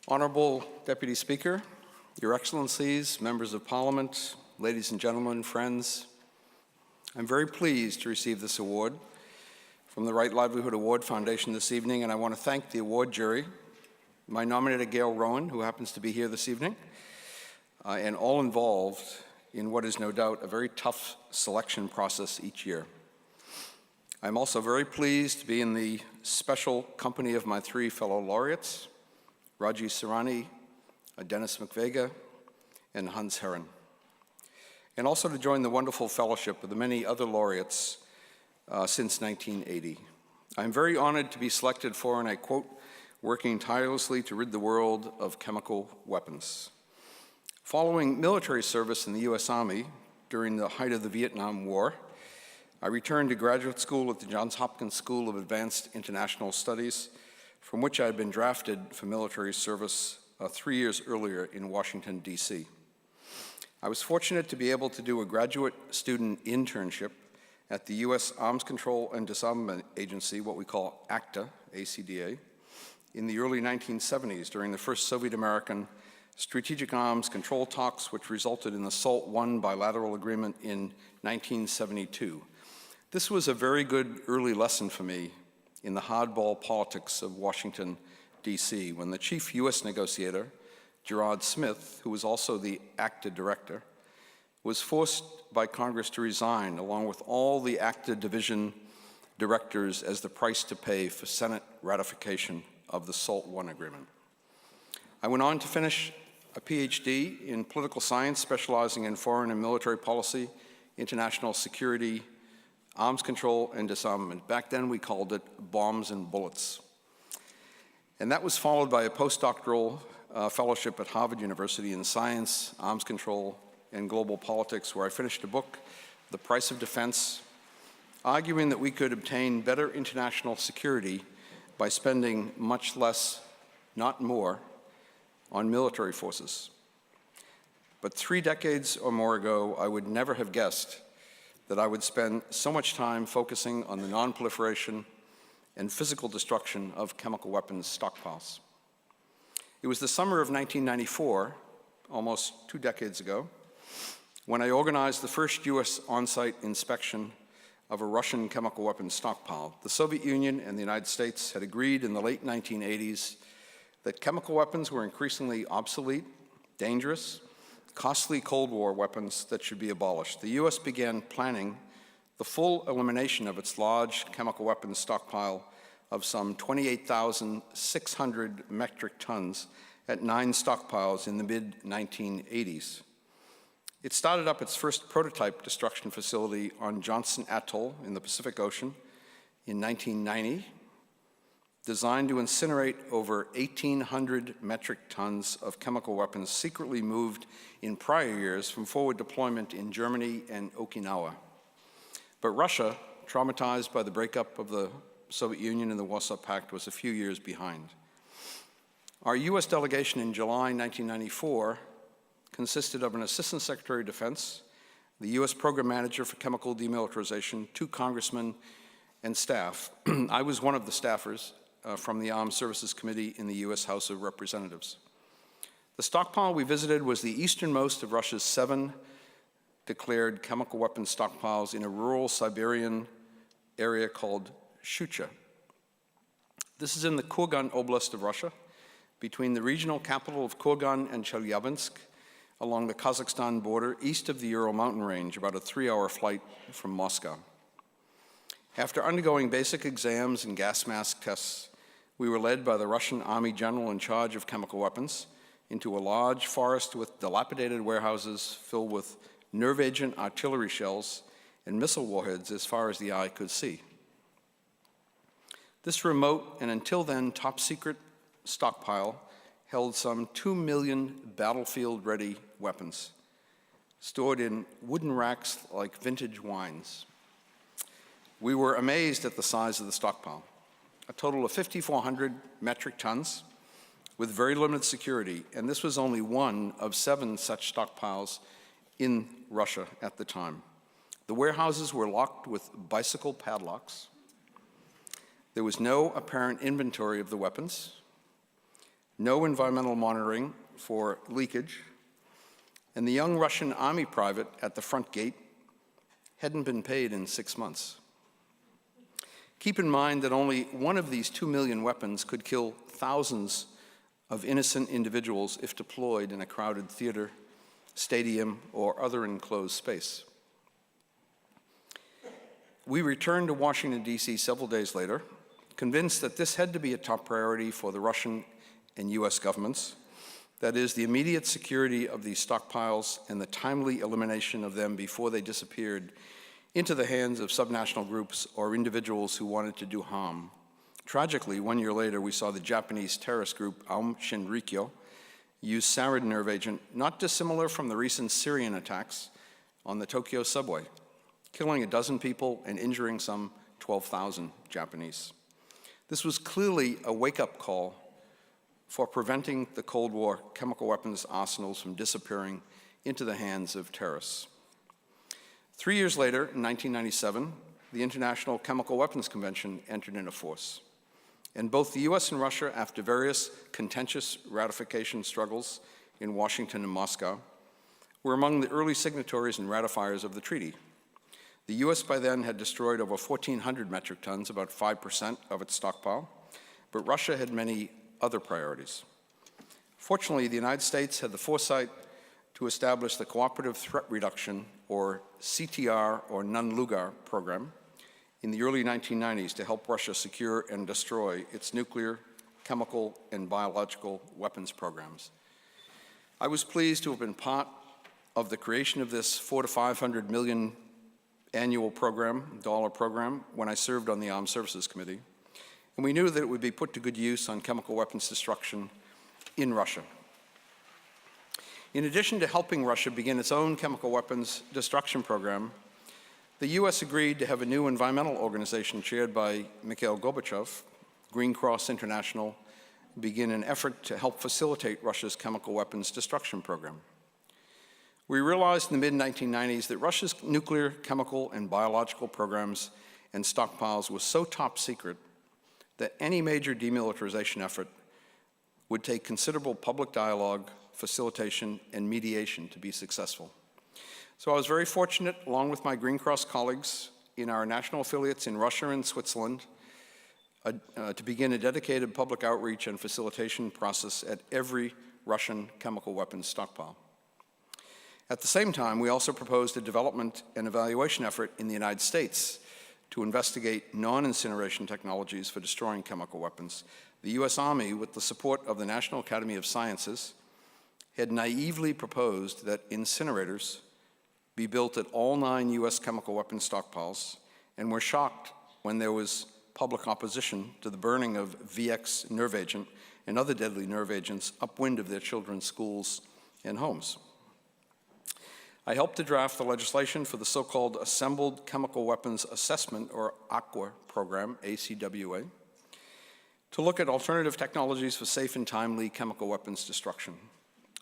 Honorable Deputy Speaker, Your Excellencies, Members of Parliament, ladies and gentlemen, friends, I'm very pleased to receive this award from the Right Livelihood Award Foundation this evening, and I want to thank the award jury, my nominator Gail Rowan, who happens to be here this evening, and all involved in what is no doubt a very tough selection process each year. I'm also very pleased to be in the special company of my three fellow laureates, Raji Sarani, Dennis McVega, and Hans Herren, and also to join the wonderful fellowship of the many other laureates since 1980. I'm very honored to be selected for, and I quote, working tirelessly to rid the world of chemical weapons. Following military service in the U.S. Army during the height of the Vietnam War, I returned to graduate school at the Johns Hopkins School of Advanced International Studies, from which I had been drafted for military service 3 years earlier in Washington, D.C. I was fortunate to be able to do a graduate student internship at the U.S. Arms Control and Disarmament Agency, what we call ACTA, ACDA, in the early 1970s during the first Soviet-American strategic arms control talks, which resulted in the SALT I bilateral agreement in 1972. This was a very good early lesson for me in the hardball politics of Washington, D.C., when the chief U.S. negotiator, Gerard Smith, who was also the ACTA director, was forced by Congress to resign, along with all the ACTA division directors, as the price to pay for Senate ratification of the SALT I agreement. I went on to finish a PhD in political science, specializing in foreign and military policy, international security, arms control, and disarmament. Back then, we called it bombs and bullets. And that was followed by a postdoctoral fellowship at Harvard University in science, arms control, and global politics, where I finished a book, The Price of Defense, arguing that we could obtain better international security by spending much less, not more, on military forces. But 3 decades or more ago, I would never have guessed that I would spend so much time focusing on the non-proliferation and physical destruction of chemical weapons stockpiles. It was the summer of 1994, almost 2 decades ago, when I organized the first U.S. on-site inspection of a Russian chemical weapons stockpile. The Soviet Union and the United States had agreed in the late 1980s that chemical weapons were increasingly obsolete, dangerous, costly Cold War weapons that should be abolished. The U.S. began planning the full elimination of its large chemical weapons stockpile of some 28,600 metric tons at 9 stockpiles in the mid-1980s. It started up its first prototype destruction facility on Johnson Atoll in the Pacific Ocean in 1990, designed to incinerate over 1,800 metric tons of chemical weapons secretly moved in prior years from forward deployment in Germany and Okinawa. But Russia, traumatized by the breakup of the Soviet Union and the Warsaw Pact, was a few years behind. Our U.S. delegation in July 1994 consisted of an Assistant Secretary of Defense, the U.S. Program Manager for Chemical Demilitarization, 2 congressmen, and staff. I was one of the staffers from the Armed Services Committee in the U.S. House of Representatives. The stockpile we visited was the easternmost of Russia's 7 declared chemical weapons stockpiles in a rural Siberian area called Shucha. This is in the Kurgan Oblast of Russia, between the regional capital of Kurgan and Chelyabinsk, along the Kazakhstan border, east of the Ural mountain range, about a 3-hour flight from Moscow. After undergoing basic exams and gas mask tests, we were led by the Russian Army general in charge of chemical weapons into a large forest with dilapidated warehouses filled with nerve agent artillery shells and missile warheads as far as the eye could see. This remote and until then top secret stockpile held some 2 million battlefield-ready weapons, stored in wooden racks like vintage wines. We were amazed at the size of the stockpile, a total of 5,400 metric tons with very limited security, and this was only one of 7 such stockpiles in Russia at the time. The warehouses were locked with bicycle padlocks. There was no apparent inventory of the weapons. no environmental monitoring for leakage, and the young Russian army private at the front gate hadn't been paid in 6 months. Keep in mind that only one of these 2 million weapons could kill thousands of innocent individuals if deployed in a crowded theater, stadium, or other enclosed space. We returned to Washington, D.C. several days later, convinced that this had to be a top priority for the Russian and U.S. governments. That is, the immediate security of these stockpiles and the timely elimination of them before they disappeared into the hands of subnational groups or individuals who wanted to do harm. Tragically, 1 year later, we saw the Japanese terrorist group Aum Shinrikyo use sarin nerve agent not dissimilar from the recent Syrian attacks on the Tokyo subway, killing a dozen people and injuring some 12,000 Japanese. This was clearly a wake-up call for preventing the Cold War chemical weapons arsenals from disappearing into the hands of terrorists. 3 years later, in 1997, the International Chemical Weapons Convention entered into force. And both the US and Russia, after various contentious ratification struggles in Washington and Moscow, were among the early signatories and ratifiers of the treaty. The US by then had destroyed over 1,400 metric tons, about 5% of its stockpile, but Russia had many other priorities. Fortunately, the United States had the foresight to establish the Cooperative Threat Reduction, or CTR, or Nunn-Lugar program in the early 1990s to help Russia secure and destroy its nuclear, chemical, and biological weapons programs. I was pleased to have been part of the creation of this $400 to $500 million annual dollar program when I served on the Armed Services Committee, and we knew that it would be put to good use on chemical weapons destruction in Russia. In addition to helping Russia begin its own chemical weapons destruction program, the US agreed to have a new environmental organization chaired by Mikhail Gorbachev, Green Cross International, begin an effort to help facilitate Russia's chemical weapons destruction program. We realized in the mid-1990s that Russia's nuclear, chemical, and biological programs and stockpiles were so top secret that any major demilitarization effort would take considerable public dialogue, facilitation, and mediation to be successful. So I was very fortunate, along with my Green Cross colleagues in our national affiliates in Russia and Switzerland, to begin a dedicated public outreach and facilitation process at every Russian chemical weapons stockpile. At the same time, we also proposed a development and evaluation effort in the United States to investigate non-incineration technologies for destroying chemical weapons. The US Army, with the support of the National Academy of Sciences, had naively proposed that incinerators be built at all 9 US chemical weapons stockpiles, and were shocked when there was public opposition to the burning of VX nerve agent and other deadly nerve agents upwind of their children's schools and homes. I helped to draft the legislation for the so-called Assembled Chemical Weapons Assessment, or ACWA program, ACWA, to look at alternative technologies for safe and timely chemical weapons destruction.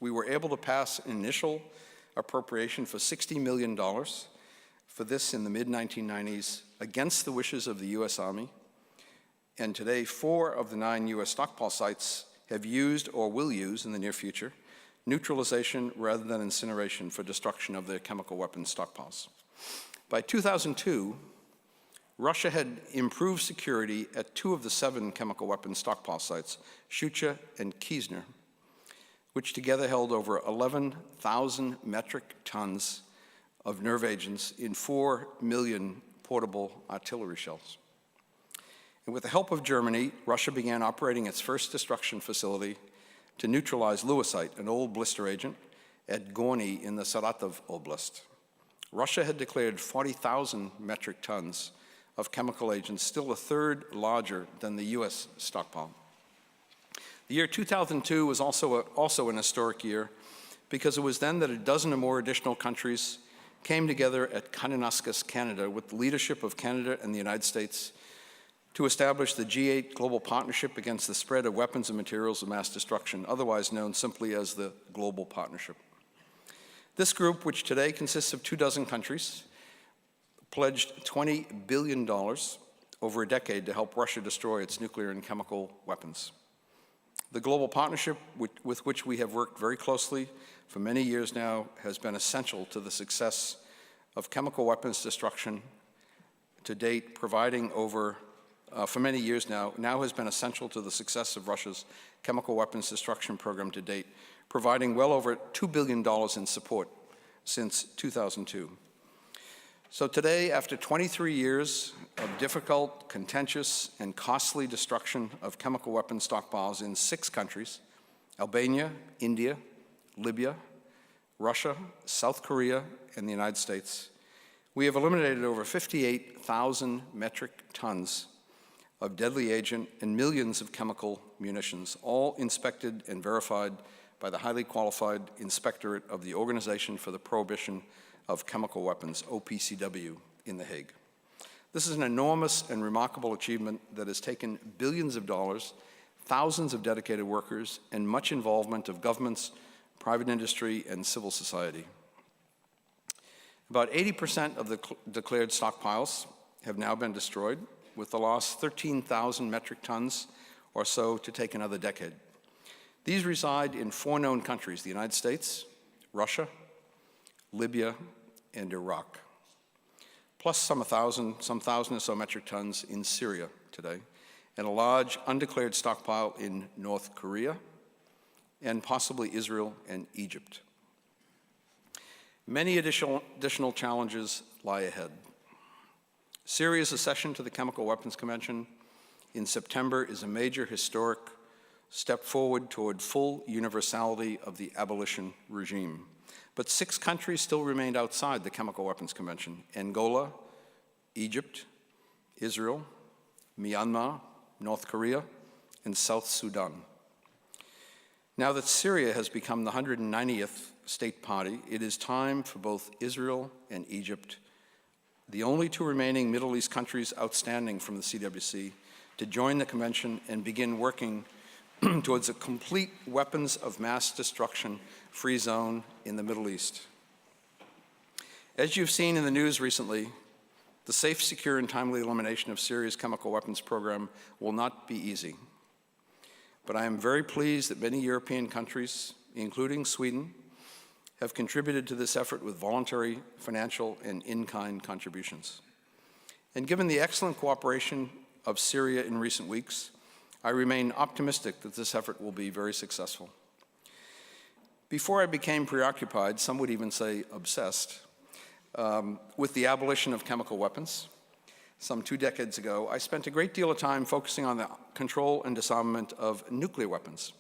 We were able to pass an initial appropriation for $60 million for this in the mid-1990s against the wishes of the US Army, and today 4 of the 9 US stockpile sites have used or will use in the near future neutralization rather than incineration for destruction of their chemical weapons stockpiles. By 2002, Russia had improved security at 2 of the 7 chemical weapons stockpile sites, Shucha and Kiesner, which together held over 11,000 metric tons of nerve agents in 4 million portable artillery shells. And with the help of Germany, Russia began operating its first destruction facility to neutralize lewisite, an old blister agent, at Gorny in the Saratov Oblast. Russia had declared 40,000 metric tons of chemical agents, still a third larger than the US stockpile. The year 2002 was also an historic year because it was then that a dozen or more additional countries came together at Kananaskis, Canada, with the leadership of Canada and the United States to establish the G8 Global Partnership Against the Spread of Weapons and Materials of Mass Destruction, otherwise known simply as the Global Partnership. This group, which today consists of 24 countries, pledged $20 billion over a decade to help Russia destroy its nuclear and chemical weapons. The global partnership with which we have worked very closely for many years now has been essential to the success of chemical weapons destruction to date, providing for many years now has been essential to the success of Russia's chemical weapons destruction program to date, providing well over $2 billion in support since 2002. So today, after 23 years of difficult, contentious, and costly destruction of chemical weapons stockpiles in 6 countries, Albania, India, Libya, Russia, South Korea, and the United States, we have eliminated over 58,000 metric tons of deadly agent and millions of chemical munitions, all inspected and verified by the highly qualified inspectorate of the Organization for the Prohibition of Chemical Weapons, OPCW, in The Hague. This is an enormous and remarkable achievement that has taken billions of dollars, thousands of dedicated workers, and much involvement of governments, private industry, and civil society. About 80% of the declared stockpiles have now been destroyed, with the lost 13,000 metric tons or so to take another decade. These reside in 4 known countries: the United States, Russia, Libya, and Iraq, plus some thousand or so metric tons in Syria today, and a large undeclared stockpile in North Korea, and possibly Israel and Egypt. Many additional challenges lie ahead. Syria's accession to the Chemical Weapons Convention in September is a major historic step forward toward full universality of the abolition regime. But 6 countries still remained outside the Chemical Weapons Convention: Angola, Egypt, Israel, Myanmar, North Korea, and South Sudan. Now that Syria has become the 190th state party, it is time for both Israel and Egypt, the only 2 remaining Middle East countries outstanding from the CWC, to join the convention and begin working towards a complete weapons of mass destruction free zone in the Middle East. As you've seen in the news recently, the safe, secure, and timely elimination of Syria's chemical weapons program will not be easy. But I am very pleased that many European countries, including Sweden, have contributed to this effort with voluntary financial and in-kind contributions. And given the excellent cooperation of Syria in recent weeks, I remain optimistic that this effort will be very successful. Before I became preoccupied, some would even say obsessed, with the abolition of chemical weapons, some 2 decades ago, I spent a great deal of time focusing on the control and disarmament of nuclear weapons.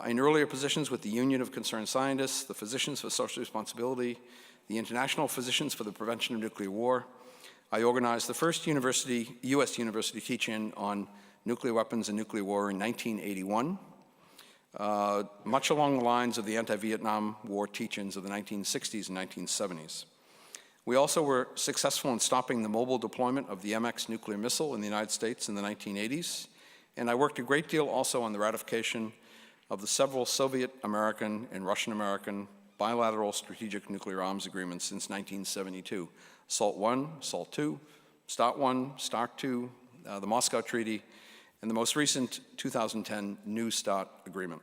In earlier positions with the Union of Concerned Scientists, the Physicians for Social Responsibility, the International Physicians for the Prevention of Nuclear War, I organized the first U.S. university teach-in on nuclear weapons and nuclear war in 1981, much along the lines of the anti-Vietnam War teach-ins of the 1960s and 1970s. We also were successful in stopping the mobile deployment of the MX nuclear missile in the United States in the 1980s, and I worked a great deal also on the ratification of the several Soviet-American and Russian-American bilateral strategic nuclear arms agreements since 1972, SALT I, SALT II, START I, START II, the Moscow Treaty, and the most recent 2010 New START agreement.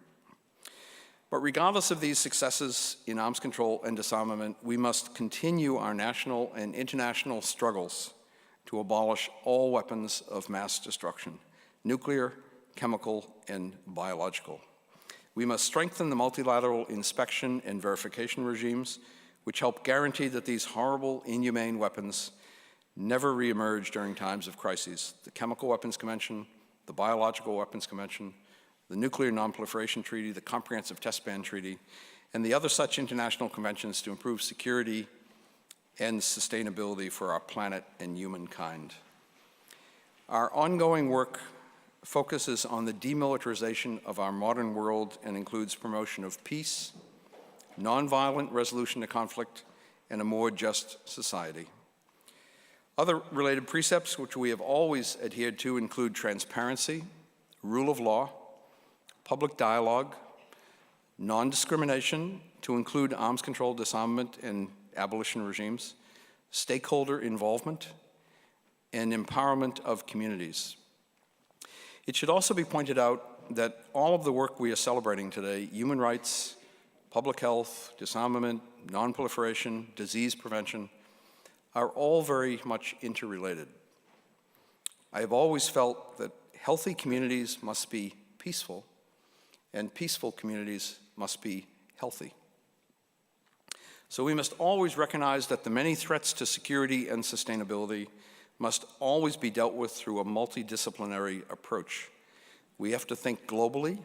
But regardless of these successes in arms control and disarmament, we must continue our national and international struggles to abolish all weapons of mass destruction, nuclear, chemical, and biological. We must strengthen the multilateral inspection and verification regimes, which help guarantee that these horrible, inhumane weapons never reemerge during times of crises. The Chemical Weapons Convention, the Biological Weapons Convention, the Nuclear Non-Proliferation Treaty, the Comprehensive Test Ban Treaty, and the other such international conventions to improve security and sustainability for our planet and humankind. Our ongoing work focuses on the demilitarization of our modern world and includes promotion of peace, nonviolent resolution to conflict, and a more just society. Other related precepts which we have always adhered to include transparency, rule of law, public dialogue, non-discrimination to include arms control, disarmament, and abolition regimes, stakeholder involvement, and empowerment of communities. It should also be pointed out that all of the work we are celebrating today, human rights, public health, disarmament, nonproliferation, disease prevention, are all very much interrelated. I have always felt that healthy communities must be peaceful, and peaceful communities must be healthy. So we must always recognize that the many threats to security and sustainability must always be dealt with through a multidisciplinary approach. We have to think globally,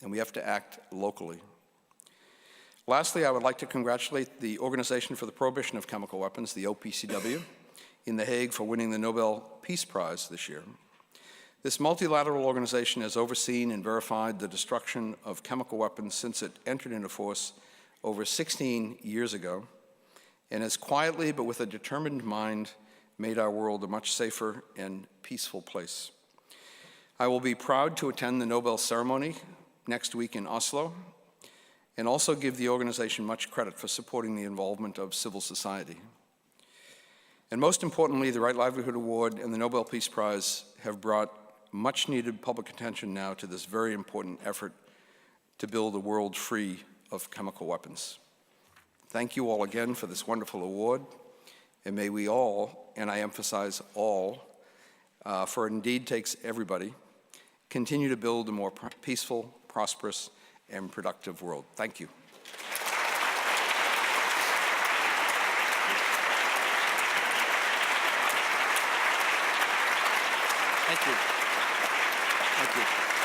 and we have to act locally. Lastly, I would like to congratulate the Organization for the Prohibition of Chemical Weapons, the OPCW, in The Hague for winning the Nobel Peace Prize this year. This multilateral organization has overseen and verified the destruction of chemical weapons since it entered into force over 16 years ago, and has quietly but with a determined mind made our world a much safer and peaceful place. I will be proud to attend the Nobel ceremony next week in Oslo, and also give the organization much credit for supporting the involvement of civil society. And most importantly, the Right Livelihood Award and the Nobel Peace Prize have brought much needed public attention now to this very important effort to build a world free of chemical weapons. Thank you all again for this wonderful award, and may we all, and I emphasize all, for it indeed takes everybody, continue to build a more peaceful, prosperous, and productive world. Thank you. Thank you. Thank you.